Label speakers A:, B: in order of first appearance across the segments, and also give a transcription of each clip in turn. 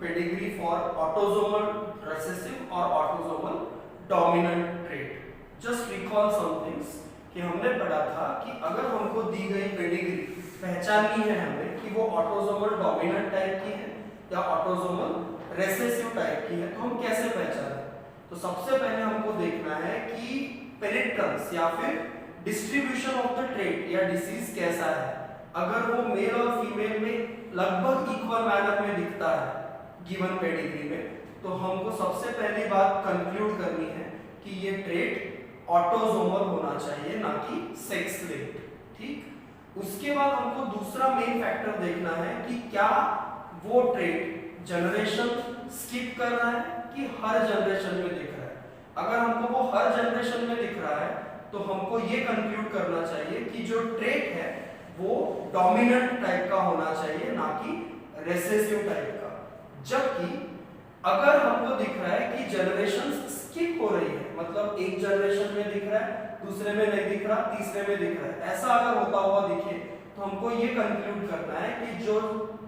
A: Pedigree for autosomal recessive और autosomal dominant trait. Just recall some things कि हमने पढ़ा था कि अगर हमको दी गई पेडिग्री पहचाननी है हमें कि वो ऑटोसोमल डोमिनेंट टाइप की है या ऑटोसोमल रिसेसिव टाइप की है, तो हम कैसे पहचानें? तो सबसे पहले हमको देखना है कि पेरिट्रंस या फिर डिस्ट्रीब्यूशन ऑफ द ट्रेट या डिसीज कैसा है। अगर वो मेल और फीमेल में लगभग इक्वल मैनर में दिखता है गिवन पेडिग्री में, तो हमको सबसे पहली बात कंक्लूड करनी है कि ये ट्रेट ऑटोसोमल होना चाहिए, ना कि सेक्स लिंक्ड। ठीक, उसके बाद हमको दूसरा मेन फैक्टर देखना है कि क्या वो ट्रेट जनरेशन स्किप कर रहा है कि हर जनरेशन में दिख रहा है। अगर हमको वो हर जनरेशन में दिख रहा है तो हमको ये कंक्लूड करना चाहिए कि जो ट्रेट है वो डोमिनेंट टाइप का होना चाहिए, ना कि रिसेसिव टाइप का। जबकि अगर हमको दिख रहा है कि जनरेशन स्किप हो रही है, मतलब एक जनरेशन में दिख रहा है, दूसरे में नहीं दिख रहा, तीसरे में दिख रहा है, ऐसा अगर होता हुआ दिखे तो हमको ये कंक्लूड करना है कि जो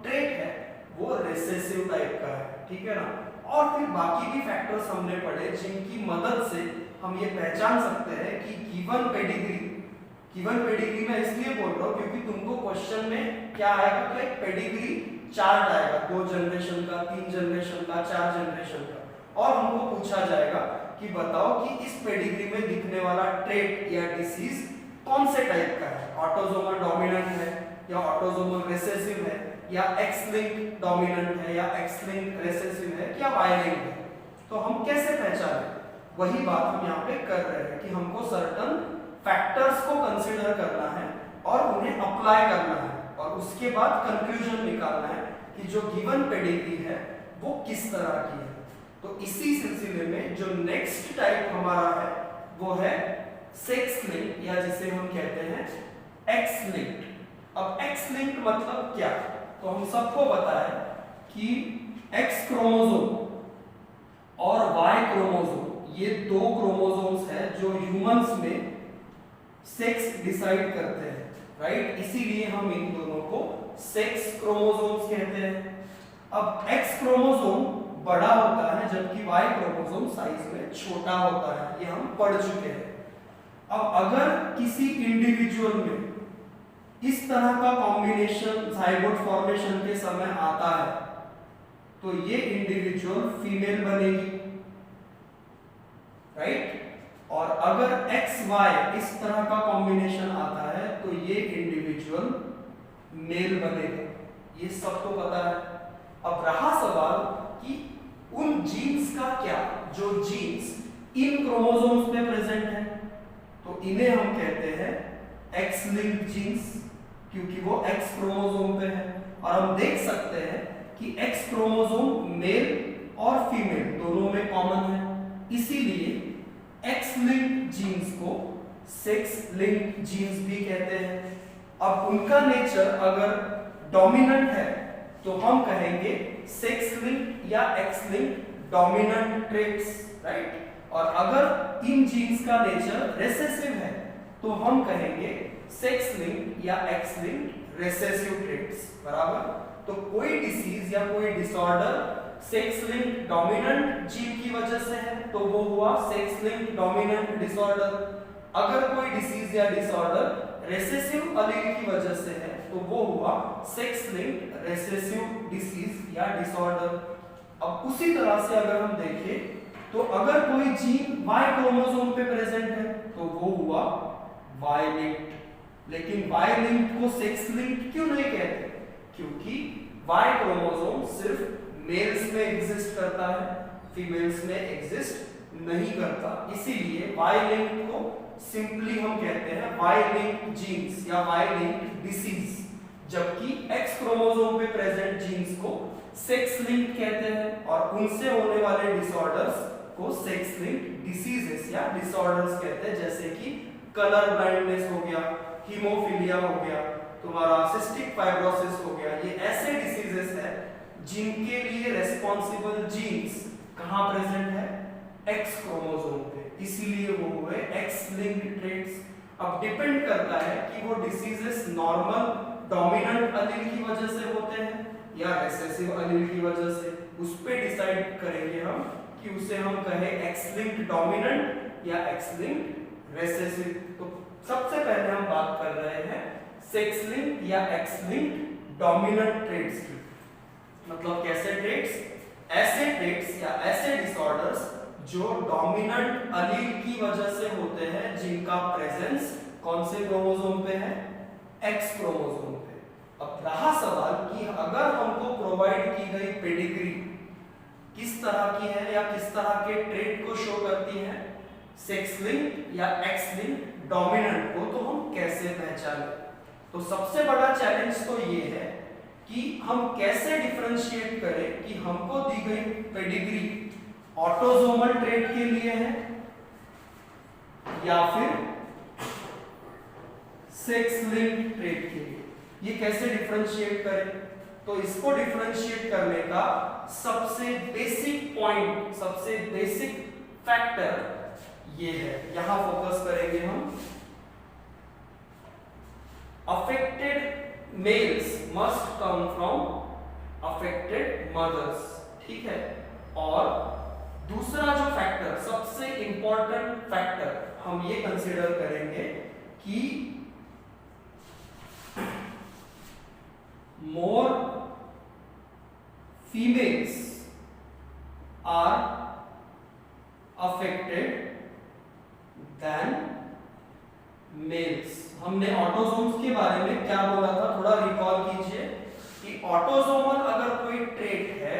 A: ट्रेट है वो रिसेसिव टाइप का है। ठीक है ना। और फिर बाकी भी फैक्टर्स हमने पढ़े जिनकी मदद से हम ये पहचान सकते हैं कि गिवन पेडिग्री में इसलिए बोल रहा हूँ क्योंकि तुमको क्वेश्चन में क्या आएगा कि एक पेडिग्री चार्ट आएगा, 2 जनरेशन का, 3 जनरेशन का, 4 जनरेशन का, और हमको पूछा जाएगा कि बताओ कि इस पेडिग्री में दिखने वाला ट्रेट या डिसीज कौन से टाइप का है, ऑटोसोमल डोमिनेंट है या ऑटोसोमल रिसेसिव है या एक्स लिंक्ड डोमिनेंट है या एक्स लिंक्ड रिसेसिव है या वाई लिंक्ड है। तो हम कैसे पहचानें? वही बात हम यहाँ पे कर रहे हैं कि हमको सर्टन फैक्टर्स को कंसीडर करना है और उन्हें अप्लाई करना है और उसके बाद कंक्लूजन निकालना है कि जो गिवन पेडिग्री है वो किस तरह की है। तो इसी सिलसिले में जो नेक्स्ट टाइप हमारा है वो है सेक्स लिंक्ड या जिसे हम कहते हैं एक्स लिंक्ड। अब एक्स लिंक्ड मतलब क्या? तो हम सबको पता है कि एक्स क्रोमोसोम और वाई क्रोमोसोम ये 2 क्रोमोसोम्स हैं जो ह्यूमंस में सेक्स डिसाइड करते हैं, राइट। इसीलिए हम इन दोनों को सेक्स क्रोमोसोम्स कहते हैं। अब एक्स क्रोमोसोम बड़ा होता है जबकि वाई क्रोमोसोम साइज में छोटा होता है, ये हम पढ़ चुके हैं। अब अगर किसी इंडिविजुअल में इस तरह का कॉम्बिनेशन जाइगोट फॉर्मेशन के समय आता है तो ये इंडिविजुअल फीमेल बनेगी, राइट। और अगर XY इस तरह का कॉम्बिनेशन आता है तो ये इंडिविजुअल मेल बनेगा, ये सबको पता है। अब रहा सवाल कि उन जीन्स का क्या जो जीन्स इन क्रोमोसोम्स में प्रेजेंट है, तो इन्हें हम कहते हैं एक्स लिंक्ड जीन्स क्योंकि वो एक्स क्रोमोसोम पे है। और हम देख सकते हैं कि एक्स क्रोमोसोम मेल और फीमेल दोनों में कॉमन है, इसीलिए एक्स लिंक्ड जीन्स को सेक्स लिंक्ड जीन्स भी कहते हैं। अब उनका नेचर अगर डोमिनेंट है तो हम कहेंगे सेक्स लिंक्ड या x linked dominant traits, right. और अगर इन जीन्स का नेचर रिसेसिव है तो हम कहेंगे सेक्स लिंक्ड या एक्स लिंक्ड रिसेसिव ट्रेट्स, बराबर। तो कोई डिसीज या कोई disorder sex linked dominant gene की वजह से है तो वो हुआ सेक्स लिंक्ड डोमिनेंट डिसऑर्डर। अगर कोई डिसीज या डिसऑर्डर रिसेसिव अलील की वजह से है तो वो हुआ सेक्स लिंक्ड रिसेसिव डिसीज या डिसऑर्डर। अब उसी तरह से अगर हम देखें तो अगर कोई जीन Y क्रोमोसोम पे प्रेजेंट है तो वो हुआ Y लिंक्ड। लेकिन Y लिंक्ड को सेक्स लिंक्ड क्यों नहीं कहते? क्योंकि Y क्रोमोसोम सिर्फ मेल्स में एग्जिस्ट करता है, फीमेल्स में एग्जिस्ट नहीं करता, इसीलिए Y लिंक्ड को सिंपली हम कहते हैं Y लिंक्ड जीन्स या Y लिंक्ड डिसीज। जबकि X क्रोमोसोम पे प्रेजेंट जीन्स को सेक्स लिंक्ड कहते हैं और उनसे होने वाले डिसऑर्डर्स को सेक्स लिंक्ड डिसीजेस या डिसऑर्डर्स कहते हैं, जैसे कि कलर ब्लाइंडनेस हो गया, हीमोफीलिया हो गया, तुम्हारा सिस्टिक फाइब्रोसिस हो गया। ये ऐसे डिसीजेस हैं जिनके लिए रेस्पॉन्सिबल जीन्स कहाँ प्रेजेंट है? एक्स क्रोमोसोम पे, इसीलिए वो हुए एक्स लिंक्ड ट्रेट्स। अब डिपेंड करता है कि वो डिसीजेस नॉर्मल डोमिनेंट अलील की वजह से होते हैं या रिसेसिव अलील की वजह से, उस पे डिसाइड करेंगे हम कि उसे हम कहे एक्स लिंक्ड डोमिनेंट या एक्स लिंक्ड रिसेसिव। तो सबसे पहले हम बात कर रहे हैं सेक्स लिंक्ड या एक्स लिंक्ड डोमिनेंट ट्रेट्स की। मतलब कैसे ट्रेट्स? ऐसे ट्रेट्स या ऐसे डिसऑर्डर्स जो डोमिनेंट अलील की वजह से होते हैं, जिनका प्रेजेंस कौन से क्रोमोसोम पे है? एक्स क्रोमोसोम पे। अब रहा सवाल कि अगर हमको प्रोवाइड की गई पेडिग्री किस तरह की है या किस तरह के ट्रेट को शो करती है, सेक्स लिंक्ड या एक्स लिंक्ड डोमिनेंट को, तो हम कैसे पहचानें? तो सबसे बड़ा चैलेंज तो ये है कि हम कैसे डिफरेंशिएट करें कि हमको दी गई पेडिग्री ऑटोसोमल ट्रेट के लिए है या फिर सेक्स लिंक्ड ट्रेट के लिए। ये कैसे डिफरेंशिएट करें? तो इसको डिफरेंशिएट करने का सबसे बेसिक पॉइंट, सबसे बेसिक फैक्टर ये है, यहां फोकस करेंगे हम। Affected males must come from affected mothers, ठीक है। और दूसरा जो फैक्टर, सबसे इंपॉर्टेंट फैक्टर, हम ये कंसीडर करेंगे कि more females are affected than males। हमने ऑटोसोम्स के बारे में क्या बोला था, थोड़ा रिकॉल कीजिए कि ऑटोसोमल अगर कोई ट्रेट है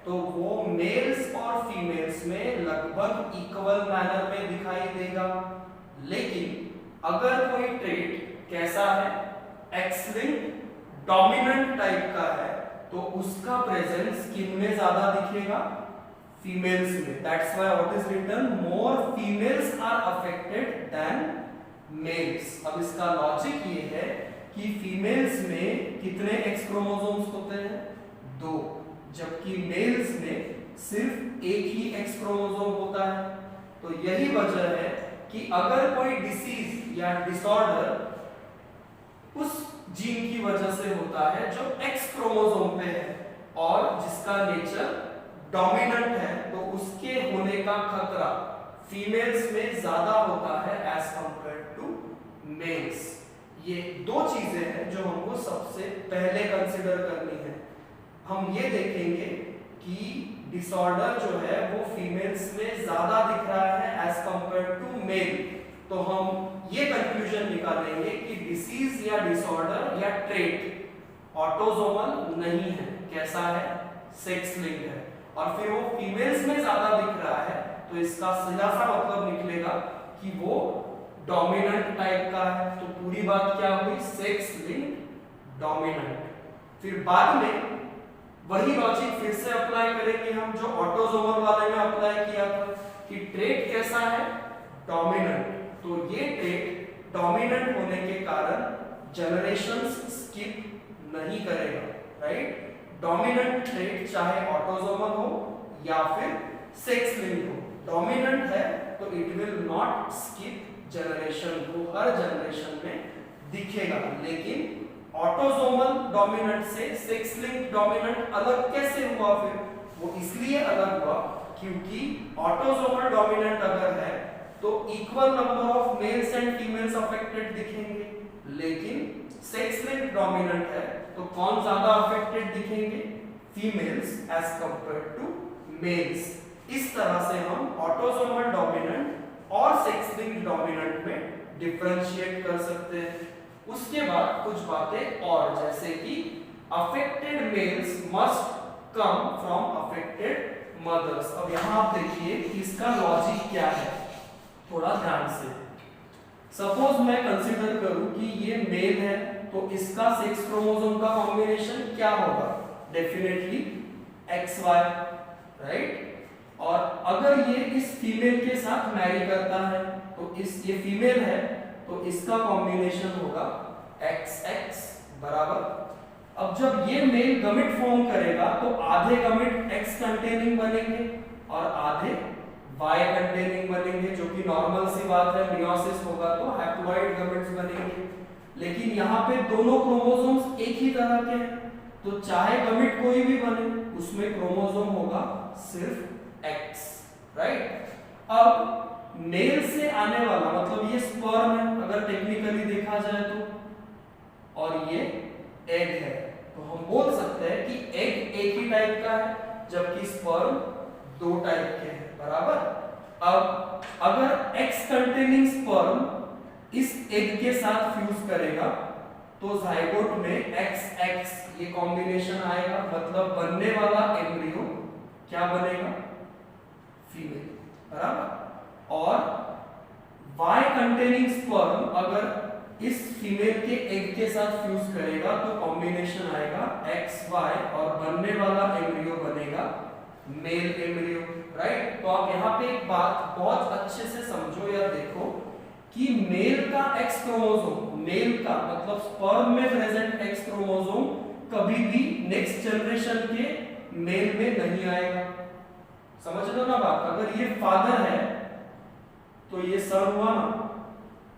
A: तो वो मेल्स और फीमेल्स में लगभग इक्वल मैनर में दिखाई देगा। लेकिन अगर कोई ट्रेट कैसा है, एक्स लिंक्ड डोमिनेंट टाइप का है, तो उसका प्रेजेंस किन में ज्यादा दिखेगा? फीमेल्स में। That's why what is written, more females are affected than males. अब इसका लॉजिक ये है कि फीमेल्स में कितने एक्स क्रोमोसोम्स होते हैं? 2, जबकि मेल्स में सिर्फ एक ही एक्स क्रोमोसोम होता है। तो यही वजह है कि अगर कोई डिसीज या डिसऑर्डर उस जीन की वजह से होता है जो एक्स क्रोमोसोम पे है और जिसका नेचर डोमिनेंट है, तो उसके होने का खतरा फीमेल्स में ज्यादा होता है एज कंपेयर टू मेल्स। ये दो चीजें हैं जो हमको सबसे पहले कंसीडर करनी है। हम ये देखेंगे कि डिसऑर्डर जो है वो फीमेल्स में ज्यादा दिख रहा है एज कंपेयर टू मेल, तो हम ये कंक्लूजन निकालेंगे कि डिसीज या डिसऑर्डर या ट्रेट ऑटोसोमल नहीं है। कैसा है? सेक्स लिंक्ड है। और फिर वो फीमेल्स में ज्यादा दिख रहा है, तो इसका सीधा सा मतलब निकलेगा कि वो डोमिनेंट टाइप का है। तो पूरी बात क्या हुई? Sex linked dominant. फिर बाद में वही लॉजिक फिर से अप्लाई करेंगे हम जो ऑटोसोमल वाले में अप्लाई किया था कि ट्रेट कैसा है? डोमिनेंट। तो ये ट्रेट डोमिनेंट होने के कारण जनरेशंस स्किप नहीं करेगा, राइट? डोमिनेंट ट्रेट चाहे ऑटोसोमल हो या फिर सेक्स लिंक्ड हो, डोमिनेंट है तो it will not skip generation, वो हर जनरेशन में दिखेगा। लेकिन ऑटोसोमल डोमिनेंट से सेक्स लिंक्ड डोमिनेंट अलग कैसे हुआ? फिर वो इसलिए अलग हुआ क्योंकि ऑटोसोमल डोमिनेंट अगर है तो equal number of males and females affected दिखेंगे, लेकिन सेक्स लिंक्ड डोमिनेंट है तो कौन ज्यादा अफेक्टेड दिखेंगे? Females as compare to males. इस तरह से हम ऑटोसोमल डोमिनेंट और सेक्स लिंक्ड डोमिनेंट में डिफरेंशिएट कर सकते हैं। उसके बाद कुछ बातें और, जैसे कि affected males must come from affected mothers. अब यहां आप देखिए कि इसका लॉजिक क्या है, थोड़ा ध्यान से। सपोज मैं कंसीडर करूं कि ये मेल है तो इसका सेक्स क्रोमोसोम का कॉम्बिनेशन क्या होगा? Definitely XY, right? और अगर ये इस फीमेल के साथ मैरी करता है तो ये फीमेल है तो इसका कॉम्बिनेशन होगा XX बराबर। अब जब ये मेल गमिट फॉर्म करेगा तो आधे गमिट X कंटेनिंग बनेंगे और आधे Y कंटेनिंग बनेंगे, जो कि नॉर्मल सी बात है। मियोसिस होगा तो हैप्लॉइड गमेट्स बनेंगे। लेकिन यहाँ पे दोनों क्रोमोसोम्स एक ही तरह के हैं तो चाहे गमीट कोई भी बने उसमें क्रोमोसोम होगा सिर्फ X, राइट। अब मेल से आने वाला मतलब ये स्पर्म है अगर टेक्निकली देखा जाए तो, और ये एग है, तो हम बोल सकते हैं कि एग एक ही टाइप का है जबकि स्पर्म दो टाइप के हैं, बराबर। अब अगर X कंटेनिंग स्पर्म इस एग के साथ फ्यूज करेगा तो जाइगोट में XX ये कॉम्बिनेशन आएगा, मतलब बनने वाला एम्ब्रियो क्या बनेगा, फीमेल, बराबर। और Y कंटेनिंग स्पर्म अगर इस फीमेल के एग के साथ फ्यूज करेगा तो कॉम्बिनेशन आएगा XY और बनने वाला एम्ब्रियो बनेगा मेल एम्ब्रियो, राइट। तो आप यहाँ पे एक बात बहुत अच्छे से समझो या देखो कि मेल का X क्रोमोसोम, मेल का मतलब स्पर्म में प्रेजेंट X क्रोमोसोम कभी भी नेक्स्ट जनरेशन के मेल में नहीं आएगा। समझ लो ना बात, अगर ये फादर है तो ये सन हुआ ना,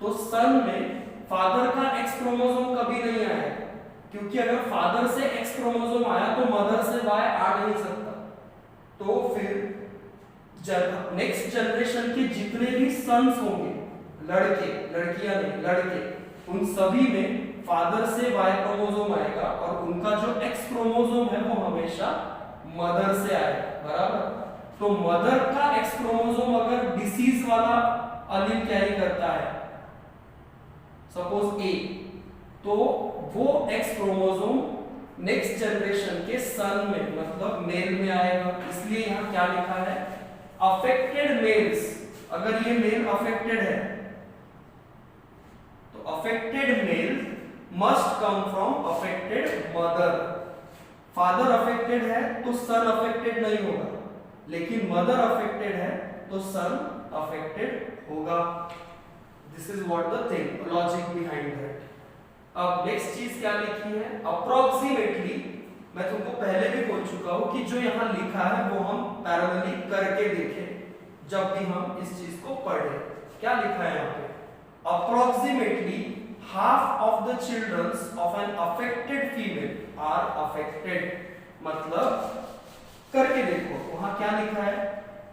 A: तो सन में फादर का X क्रोमोसोम कभी नहीं आएगा, क्योंकि अगर फादर से X क्रोमोसोम आया तो मदर से Y आ नहीं सकता। तो फिर नेक्स्ट जनरेशन के जितने भी सन्स होंगे, लड़के, लड़कियां नहीं, लड़के, उन सभी में फादर से Y क्रोमोसोम आएगा और उनका जो X क्रोमोसोम है वो हमेशा मदर से आएगा, बराबर। तो मदर का X क्रोमोसोम अगर डिसीज वाला अलील कैरी करता है, सपोज A, तो वो X क्रोमोसोम नेक्स्ट जनरेशन के सन में मतलब मेल में आएगा। इसलिए यहाँ क्या लिखा है, अफेक्टेड मेल्स, अगर ये मेल अफेक्टेड है तो affected male must come from affected mother. Father affected है तो सन अफेक्टेड नहीं होगा, लेकिन मदर अफेक्टेड है तो सन अफेक्टेड होगा। This is what the thing, logic behind that. अब नेक्स्ट चीज क्या लिखी है, अप्रोक्सीमेटली, मैं तुमको पहले भी बोल चुका हूं कि जो यहां लिखा है वो हम पैरेलली करके देखें जब भी हम इस चीज को पढ़े। क्या लिखा है यहाँ पे, approximately half of the childrens of an affected female are affected, मतलब करके देखो वहां क्या लिखा है,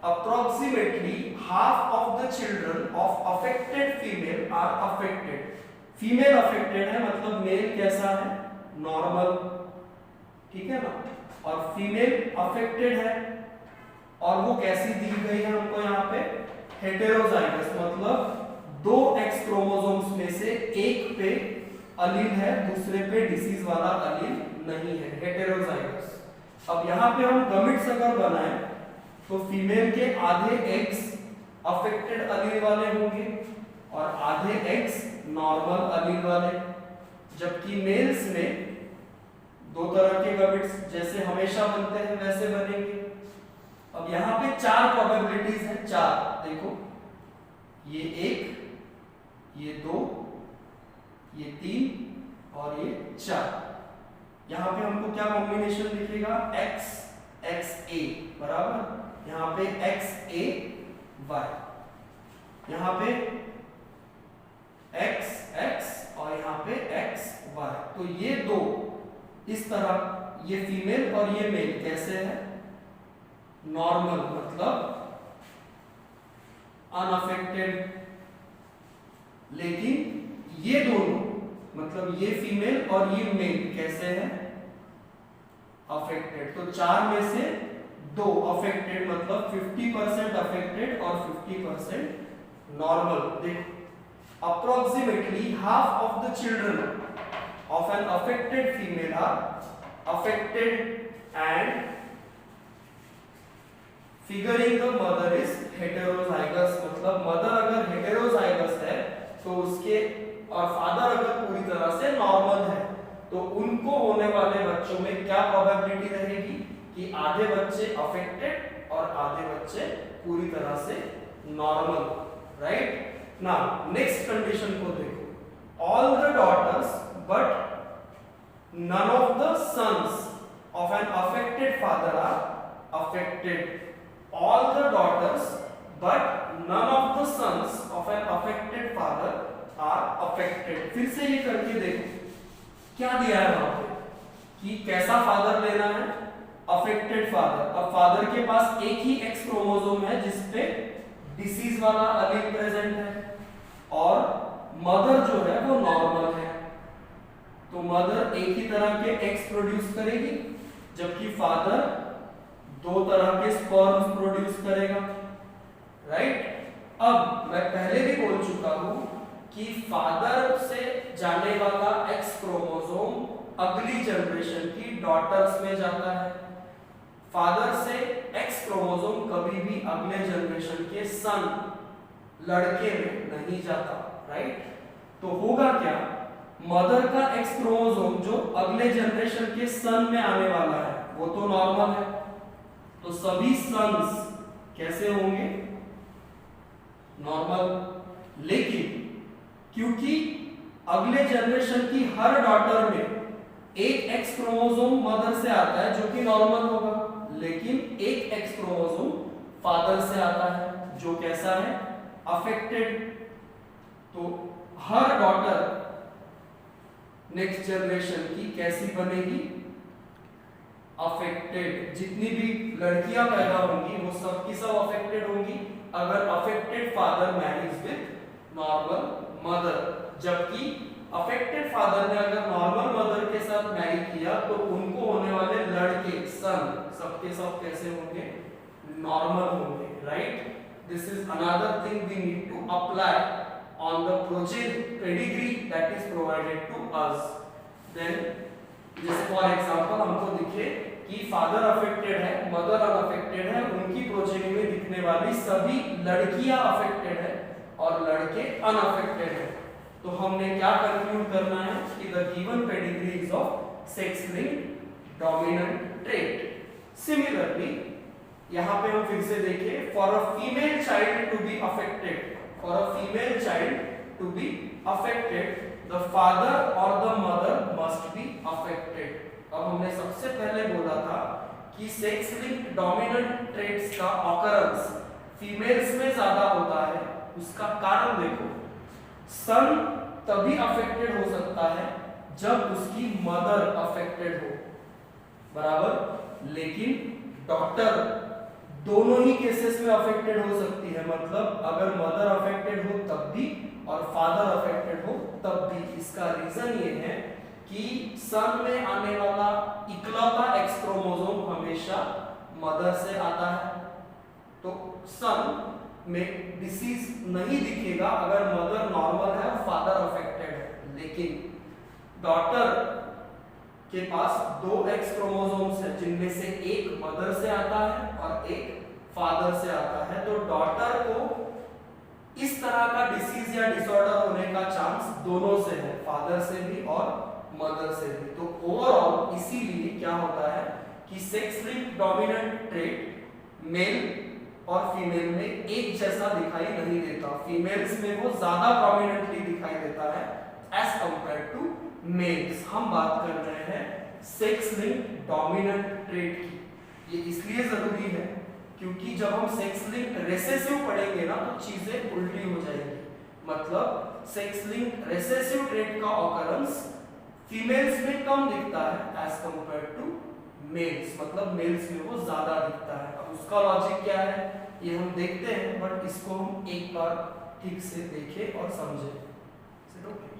A: approximately half of the children of affected female are affected. Female affected है मतलब मेल कैसा है, नॉर्मल, ठीक है ना, और फीमेल अफेक्टेड है और वो कैसी दी गई है हमको यहाँ पे, हेटेरोजाइगस, मतलब दो X क्रोमोसोम्स में से एक पे अलील है दूसरे पे डिसीज वाला अलील नहीं है, हेटेरोजाइगस। अब यहाँ पे हम गमिट्स अगर बनाए तो फीमेल के आधे X अफेक्टेड अलील वाले होंगे और आधे X नॉर्मल अलील वाले, जबकि मेल्स में दो तरह के गमिट्स जैसे हमेशा बनते हैं वैसे बनेंगे। अब यहाँ पे चार प्रोबेबिलिटीज हैं, चार देखो, ये एक, ये दो, ये तीन और ये चार। यहाँ पे हमको क्या कॉम्बिनेशन दिखेगा, X XA बराबर, यहाँ पे XA Y, यहाँ पे X X और यहाँ पे X Y। तो ये दो इस तरह, ये फीमेल और ये मेल कैसे है, नॉर्मल मतलब अनअफेक्टेड, लेकिन ये दोनों मतलब ये फीमेल और ये मेल कैसे है, अफेक्टेड। तो चार में से दो अफेक्टेड मतलब 50% अफेक्टेड और 50% नॉर्मल। देखो, approximately half of the children of an affected female are affected and figuring the mother is heterozygous, मतलब मदर अगर हेटेरोजाइगस है तो उसके और फादर अगर पूरी तरह से नॉर्मल है तो उनको होने वाले बच्चों में क्या प्रोबेबिलिटी रहेगी कि आधे बच्चे अफेक्टेड और आधे बच्चे पूरी तरह से normal, right. Now next condition को देखो, all the daughters but none of the sons of an affected father are affected. All the daughters but none of the sons of an affected father are affected. फिर से ये करके देखो क्या दिया है वहां पे कि कैसा कैसा फादर लेना है? Affected father. अब फादर के पास एक ही एक्स क्रोमोसोम है जिसपे डिसीज वाला अलील प्रेजेंट है और मदर जो है वो नॉर्मल है, तो मदर एक ही तरह के एक्स प्रोड्यूस करेगी जबकि फादर दो तरह के स्पर्म्स प्रोड्यूस करेगा, राइट। अब मैं पहले भी बोल चुका हूं कि फादर से जाने वाला एक्स क्रोमोसोम अगली जनरेशन की डॉटर्स में जाता है, फादर से एक्स क्रोमोसोम कभी भी अगले जनरेशन के सन लड़के में नहीं जाता, राइट। तो होगा क्या, मदर का एक्स क्रोमोसोम जो अगले जनरेशन के सन में आने वाला है वो तो नॉर्मल है, तो सभी सन्स कैसे होंगे? नॉर्मल। लेकिन क्योंकि अगले जनरेशन की हर डॉटर में एक एक्स क्रोमोसोम मदर से आता है जो कि नॉर्मल होगा, लेकिन एक एक्स क्रोमोसोम फादर से आता है जो कैसा है? अफेक्टेड। तो हर डॉटर नेक्स्ट जनरेशन की कैसी बनेगी? अफेक्टेड। जितनी भी लड़कियां पैदा होंगी वो सब की सब अफेक्टेड होंगी अगर affected father marriage with normal mother, जबकि अफेक्टेड फादर ने अगर नॉर्मल मदर के साथ मैरी किया तो उनको होने वाले लड़के सन सबके सब कैसे होंगे? नॉर्मल होंगे, right. This is another thing we need to apply on the progeny pedigree that is provided to us. Then जैसे फॉर एग्जांपल हमको दिखे कि फादर अफेक्टेड है, मदर अनअफेक्टेड है, उनकी प्रोजेनी में दिखने वाली सभी लड़कियां अफेक्टेड है और लड़के अनअफेक्टेड है, तो हमने क्या कंक्लूड करना है कि the given pedigree is of sex linked dominant trait. Similarly यहां पे हम फिर से देखें, for a female child to be affected, for a female child to be affected the father और the mother must be affected. अब हमने सबसे पहले बोला था कि सेक्स लिंक्ड डोमिनेंट ट्रेट्स का ऑकरेंस फीमेल्स में ज्यादा होता है, उसका कारण देखो, सन तभी अफेक्टेड हो सकता है जब उसकी मदर अफेक्टेड हो, बराबर, लेकिन डॉटर दोनों ही केसेस में अफेक्टेड हो सकती है, मतलब अगर मदर अफेक्टेड हो तब भी और फादर अफेक्टेड हो तब भी। इसका रीजन ये है कि सन में आने वाला इकलौता एक्स क्रोमोसोम हमेशा मदर से आता है, तो सन में डिसीज नहीं दिखेगा अगर मदर नॉर्मल है और फादर अफेक्टेड है, लेकिन डॉटर के पास दो एक्स क्रोमोसोम्स हैं जिनमें से एक मदर से आता है और एक फादर से आता है, तो डॉटर को इस तरह का डिसीज या डिसऑर्डर होने का चांस दोनों से है, फादर से भी और मदर से भी। तो ओवरऑल इसीलिए क्या होता है कि sex linked dominant trait male और फीमेल में एक जैसा दिखाई नहीं देता, फीमेल्स में वो ज्यादा प्रोमिनेंटली दिखाई देता है एज कंपेयर टू मेल्स। हम बात कर रहे हैं सेक्स लिंक्ड डोमिनेंट ट्रेट की। ये इसलिए जरूरी है क्योंकि जब हम सेक्स लिंक्ड रेसेसिव पढ़ेंगे ना तो चीजें उल्टी हो जाएगी, मतलब सेक्स लिंक्ड रेसेसिव ट्रेट का ऑकरेंस फीमेल्स में कम दिखता है एज कंपेयर टू मेल्स, मतलब मेल्स में वो ज्यादा दिखता है। अब उसका लॉजिक क्या है ये हम देखते हैं, बट इसको हम एक बार ठीक से देखें और समझें। ओके।